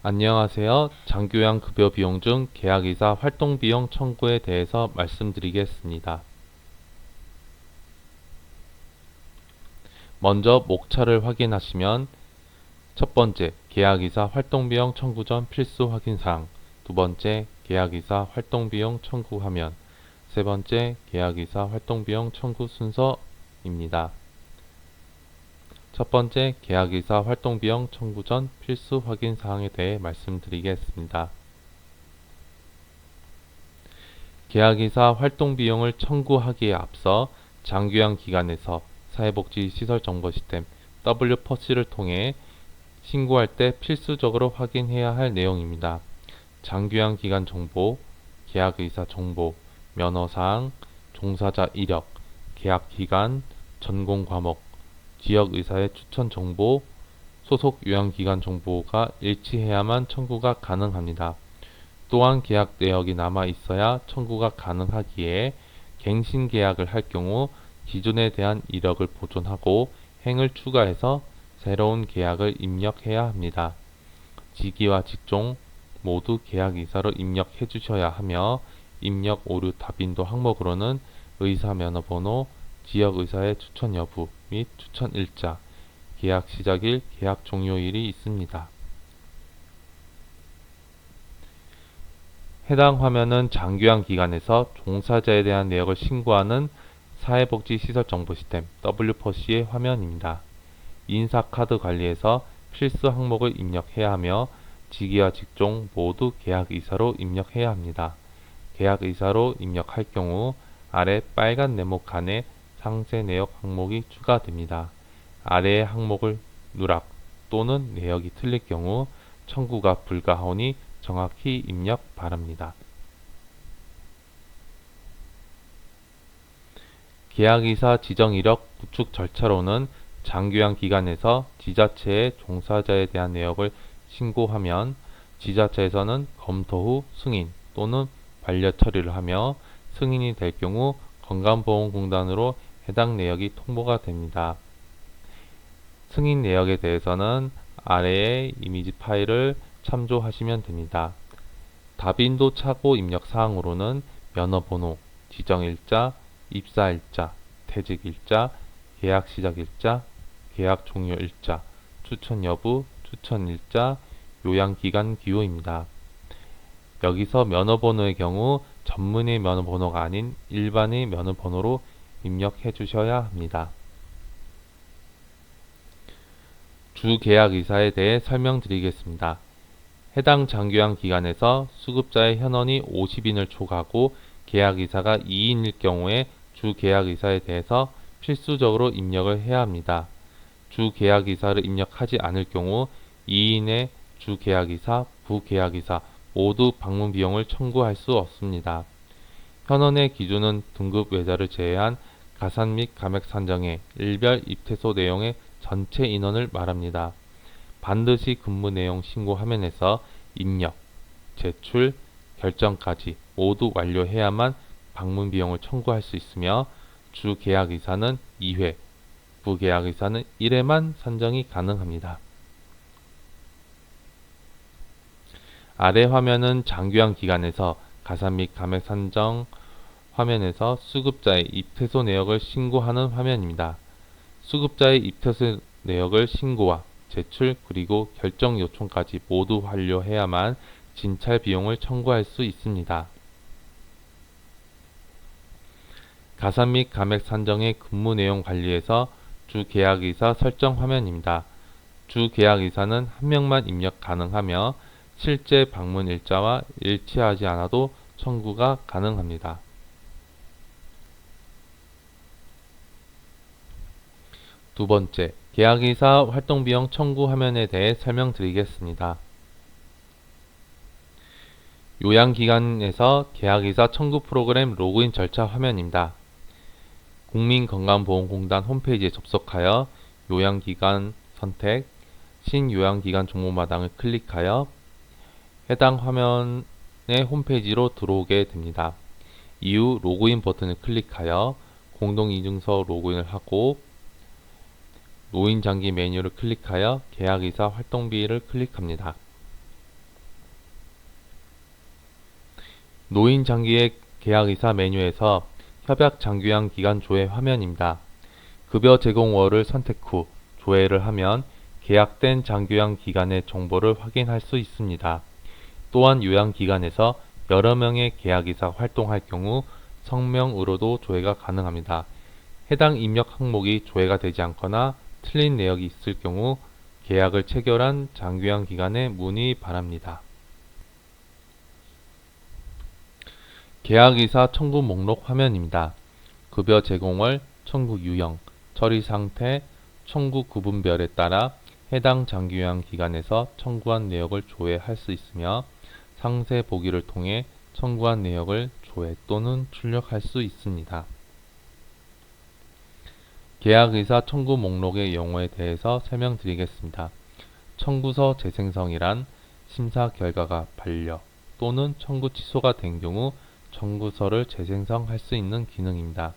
안녕하세요. 장교양 급여 비용 중 계약이사 활동 비용 청구에 대해서 말씀드리겠습니다. 먼저 목차를 확인하시면 첫 번째, 계약이사 활동 비용 청구 전 필수 확인사항. 두 번째, 계약이사 활동 비용 청구 화면. 세 번째, 계약이사 활동 비용 청구 순서입니다. 첫 번째, 계약이사 활동 비용 청구 전 필수 확인 사항에 대해 말씀드리겠습니다. 계약이사 활동 비용을 청구하기에 앞서 장교양 기관에서 사회복지시설정보시스템 WPOC를 통해 신고할 때 필수적으로 확인해야 할 내용입니다. 장교양 기관 정보, 계약의사 정보, 면허사항, 종사자 이력, 계약기간, 전공과목, 지역의사의 추천 정보, 소속 요양기관 정보가 일치해야만 청구가 가능합니다. 또한 계약 내역이 남아 있어야 청구가 가능하기에 갱신 계약을 할 경우 기존에 대한 이력을 보존하고 행을 추가해서 새로운 계약을 입력해야 합니다. 직위와 직종 모두 계약이사로 입력해 주셔야 하며 입력 오류 답인도 항목으로는 의사 면허번호, 지역의사의 추천 여부 및 추천 일자, 계약 시작일, 계약 종료일이 있습니다. 해당 화면은 장교양 기관에서 종사자에 대한 내역을 신고하는 사회복지시설정보시스템 WPOC의 화면입니다. 인사카드 관리에서 필수 항목을 입력해야 하며 직위와 직종 모두 계약이사로 입력해야 합니다. 계약이사로 입력할 경우 아래 빨간 네모 칸에 상세 내역 항목이 추가됩니다. 아래의 항목을 누락 또는 내역이 틀릴 경우 청구가 불가하오니 정확히 입력 바랍니다. 계약이사 지정 이력 구축 절차로는 장교양 기관에서 지자체의 종사자에 대한 내역을 신고하면 지자체에서는 검토 후 승인 또는 반려 처리를 하며 승인이 될 경우 건강보험공단으로 해당 내역이 통보가 됩니다. 승인 내역에 대해서는 아래의 이미지 파일을 참조하시면 됩니다. 답인도 차고 입력 사항으로는 면허번호, 지정일자, 입사일자, 퇴직일자, 계약 시작일자, 계약 종료일자, 추천 여부, 추천일자, 요양기간 기호입니다. 여기서 면허번호의 경우 전문의 면허번호가 아닌 일반의 면허번호로 입력해 주셔야 합니다. 주계약의사에 대해 설명드리겠습니다. 해당 장교양 기관에서 수급자의 현원이 50인을 초과하고 계약의사가 2인일 경우에 주계약의사에 대해서 필수적으로 입력을 해야 합니다. 주계약의사를 입력하지 않을 경우 2인의 주계약의사, 부계약의사 모두 방문 비용을 청구할 수 없습니다. 현원의 기준은 등급 외자를 제외한 가산 및 감액 산정의 일별 입퇴소 내용의 전체 인원을 말합니다. 반드시 근무 내용 신고 화면에서 입력, 제출, 결정까지 모두 완료해야만 방문 비용을 청구할 수 있으며 주계약의사는 2회, 부계약의사는 1회만 산정이 가능합니다. 아래 화면은 장교양 기관에서 가산 및 감액 산정 화면에서 수급자의 입퇴소 내역을 신고하는 화면입니다. 수급자의 입퇴소 내역을 신고와 제출 그리고 결정 요청까지 모두 완료해야만 진찰 비용을 청구할 수 있습니다. 가산 및 감액 산정의 근무 내용 관리에서 주계약의사 설정 화면입니다. 주계약의사는 한 명만 입력 가능하며 실제 방문 일자와 일치하지 않아도 청구가 가능합니다. 두 번째, 계약의사 활동비용 청구 화면에 대해 설명드리겠습니다. 요양기관에서 계약의사 청구 프로그램 로그인 절차 화면입니다. 국민건강보험공단 홈페이지에 접속하여 요양기관 선택, 신요양기관 정보마당을 클릭하여 해당 화면의 홈페이지로 들어오게 됩니다. 이후 로그인 버튼을 클릭하여 공동인증서 로그인을 하고 노인장기 메뉴를 클릭하여 계약의사 활동비를 클릭합니다. 노인 장기의 계약이사 메뉴에서 협약 장기한 기간 조회 화면입니다. 급여 제공월을 선택 후 조회를 하면 계약된 장기한 기간의 정보를 확인할 수 있습니다. 또한 요양기관에서 여러 명의 계약이사 활동할 경우 성명으로도 조회가 가능합니다. 해당 입력 항목이 조회가 되지 않거나 틀린 내역이 있을 경우 계약을 체결한 장기한 기관에 문의 바랍니다. 계약이사 청구 목록 화면입니다. 급여 제공월, 청구 유형, 처리 상태, 청구 구분별에 따라 해당 장기요양 기관에서 청구한 내역을 조회할 수 있으며 상세 보기를 통해 청구한 내역을 조회 또는 출력할 수 있습니다. 계약의사 청구 목록의 용어에 대해서 설명드리겠습니다. 청구서 재생성이란 심사 결과가 반려 또는 청구 취소가 된 경우 청구서를 재생성할 수 있는 기능입니다.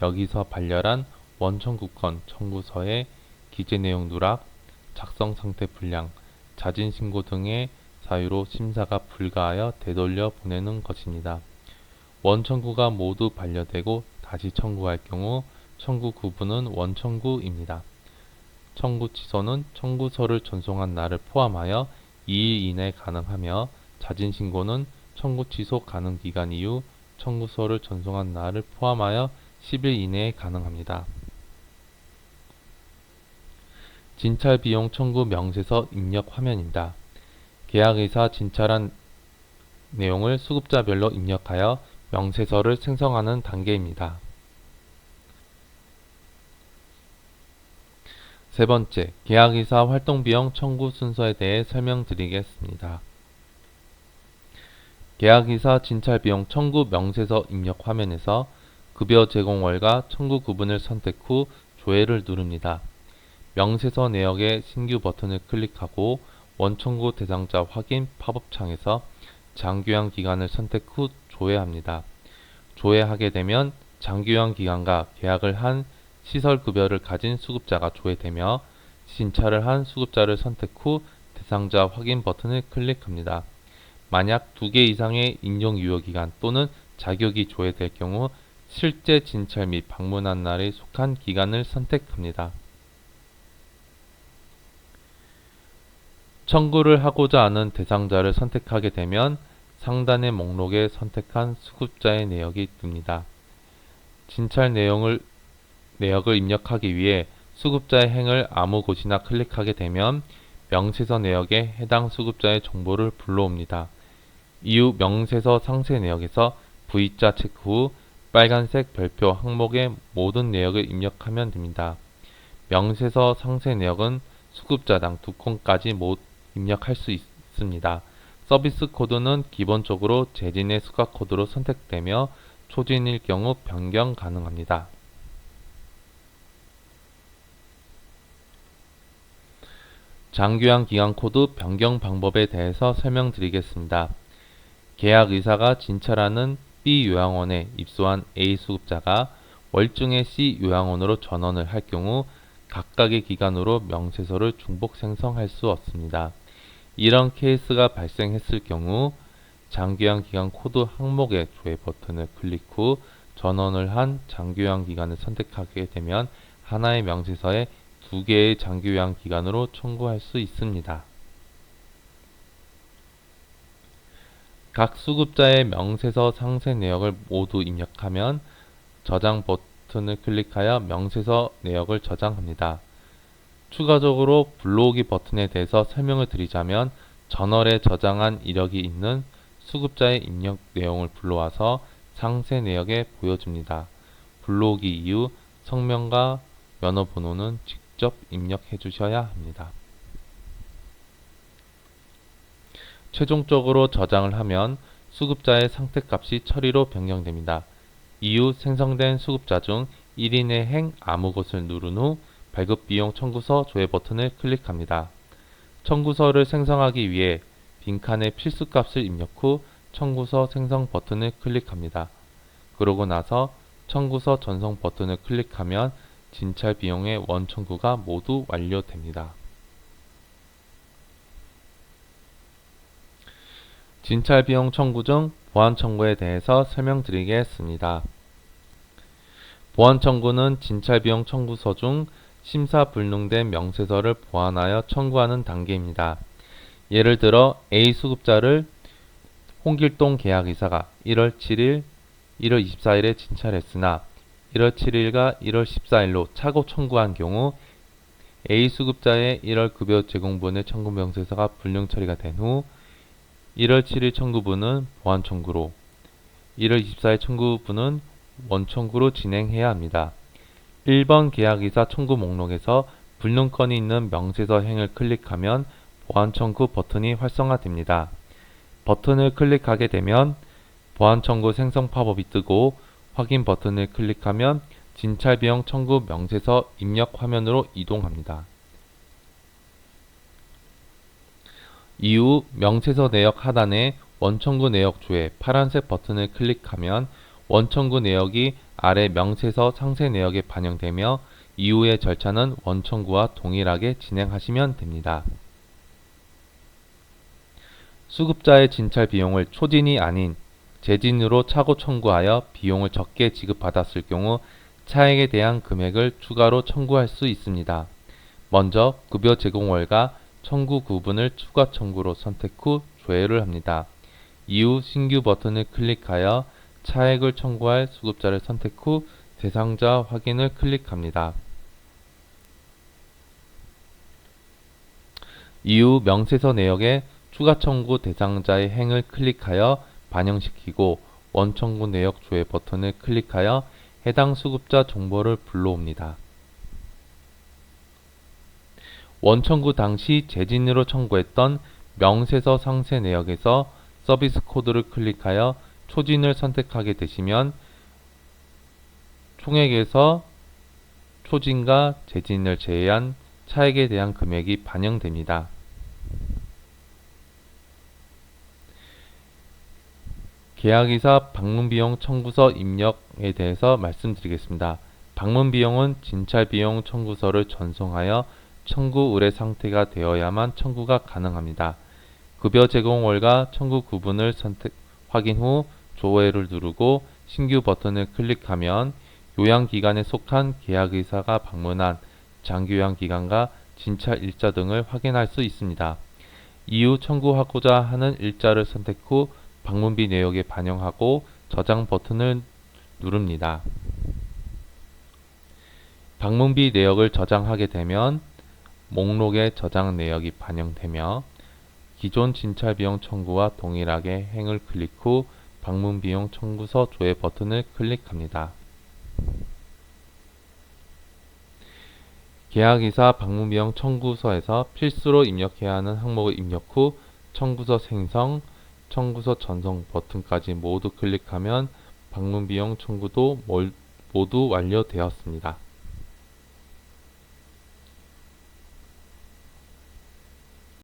여기서 반려란 원청구권 청구서의 기재 내용 누락, 작성 상태 불량, 자진 신고 등의 사유로 심사가 불가하여 되돌려 보내는 것입니다. 원청구가 모두 반려되고 다시 청구할 경우 청구 구분은 원청구입니다. 청구 취소는 청구서를 전송한 날을 포함하여 2일 이내 가능하며 자진 신고는 청구 취소 가능 기간 이후 청구서를 전송한 날을 포함하여 10일 이내에 가능합니다. 진찰 비용 청구 명세서 입력 화면입니다. 계약의사 진찰한 내용을 수급자별로 입력하여 명세서를 생성하는 단계입니다. 세 번째, 계약의사 활동비용 청구 순서에 대해 설명드리겠습니다. 계약의사 진찰비용 청구 명세서 입력 화면에서 급여 제공월과 청구 구분을 선택 후 조회를 누릅니다. 명세서 내역의 신규 버튼을 클릭하고 원청구 대상자 확인 팝업 창에서 장기요양 기간을 선택 후 조회합니다. 조회하게 되면 장기요양 기간과 계약을 한 시설급여를 가진 수급자가 조회되며 진찰을 한 수급자를 선택 후 대상자 확인 버튼을 클릭합니다. 만약 2개 이상의 인용유효기간 또는 자격이 조회될 경우 실제 진찰 및 방문한 날에 속한 기간을 선택합니다. 청구를 하고자 하는 대상자를 선택하게 되면 상단의 목록에 선택한 수급자의 내역이 뜹니다. 진찰 내역을 입력하기 위해 수급자의 행을 아무 곳이나 클릭하게 되면 명세서 내역에 해당 수급자의 정보를 불러옵니다. 이후 명세서 상세 내역에서 V자 체크 후 빨간색 별표 항목에 모든 내역을 입력하면 됩니다. 명세서 상세 내역은 수급자당 2콘까지 입력할 수 있습니다. 서비스 코드는 기본적으로 재진의 수가 코드로 선택되며 초진일 경우 변경 가능합니다. 장기요양 기간 코드 변경 방법에 대해서 설명드리겠습니다. 계약의사가 진찰하는 B 요양원에 입소한 A 수급자가 월중에 C 요양원으로 전원을 할 경우 각각의 기간으로 명세서를 중복 생성할 수 없습니다. 이런 케이스가 발생했을 경우 장기요양 기간 코드 항목의 조회 버튼을 클릭 후 전원을 한 장기요양 기간을 선택하게 되면 하나의 명세서에 2개의 장기요양 기간으로 청구할 수 있습니다. 각 수급자의 명세서 상세 내역을 모두 입력하면 저장 버튼을 클릭하여 명세서 내역을 저장합니다. 추가적으로 불러오기 버튼에 대해서 설명을 드리자면 저널에 저장한 이력이 있는 수급자의 입력 내용을 불러와서 상세 내역에 보여줍니다. 불러오기 이후 성명과 면허번호는 직접 입력해 주셔야 합니다. 최종적으로 저장을 하면 수급자의 상태값이 처리로 변경됩니다. 이후 생성된 수급자 중 1인의 행 아무 곳을 누른 후 발급비용 청구서 조회 버튼을 클릭합니다. 청구서를 생성하기 위해 빈칸에 필수값을 입력 후 청구서 생성 버튼을 클릭합니다. 그러고 나서 청구서 전송 버튼을 클릭하면 진찰 비용의 원청구가 모두 완료됩니다. 진찰 비용 청구 중 보완 청구에 대해서 설명드리겠습니다. 보완 청구는 진찰비용 청구서 중 심사 불능된 명세서를 보완하여 청구하는 단계입니다. 예를 들어 A 수급자를 홍길동 계약이사가 1월 7일, 1월 24일에 진찰했으나 1월 7일과 1월 14일로 차고 청구한 경우 A 수급자의 1월 급여 제공분의 청구 명세서가 불능 처리가 된 후 1월 7일 청구분은 보완 청구로, 1월 24일 청구분은 원청구로 진행해야 합니다. 1번 계약이사 청구 목록에서 불능건이 있는 명세서 행을 클릭하면 보완 청구 버튼이 활성화됩니다. 버튼을 클릭하게 되면 보완 청구 생성 팝업이 뜨고 확인 버튼을 클릭하면 진찰비용 청구 명세서 입력 화면으로 이동합니다. 이후 명세서 내역 하단에 원청구 내역조에 파란색 버튼을 클릭하면 원청구 내역이 아래 명세서 상세 내역에 반영되며 이후의 절차는 원청구와 동일하게 진행하시면 됩니다. 수급자의 진찰 비용을 초진이 아닌 재진으로 차고 청구하여 비용을 적게 지급받았을 경우 차액에 대한 금액을 추가로 청구할 수 있습니다. 먼저 급여 제공월과 청구 구분을 추가 청구로 선택 후 조회를 합니다. 이후 신규 버튼을 클릭하여 차액을 청구할 수급자를 선택 후 대상자 확인을 클릭합니다. 이후 명세서 내역에 추가 청구 대상자의 행을 클릭하여 반영시키고 원청구 내역 조회 버튼을 클릭하여 해당 수급자 정보를 불러옵니다. 원청구 당시 재진으로 청구했던 명세서 상세 내역에서 서비스 코드를 클릭하여 초진을 선택하게 되시면 총액에서 초진과 재진을 제외한 차액에 대한 금액이 반영됩니다. 계약이사 방문비용 청구서 입력에 대해서 말씀드리겠습니다. 방문비용은 진찰비용 청구서를 전송하여 청구 의뢰 상태가 되어야만 청구가 가능합니다. 급여 제공월과 청구 구분을 확인 후 조회를 누르고 신규 버튼을 클릭하면 요양기간에 속한 계약의사가 방문한 장기요양기간과 진찰 일자 등을 확인할 수 있습니다. 이후 청구하고자 하는 일자를 선택 후 방문비 내역에 반영하고 저장 버튼을 누릅니다. 방문비 내역을 저장하게 되면 목록에 저장 내역이 반영되며 기존 진찰비용 청구와 동일하게 행을 클릭 후 방문비용 청구서 조회 버튼을 클릭합니다. 계약이사 방문비용 청구서에서 필수로 입력해야 하는 항목을 입력 후 청구서 생성, 청구서 전송 버튼까지 모두 클릭하면 방문비용 청구도 모두 완료되었습니다.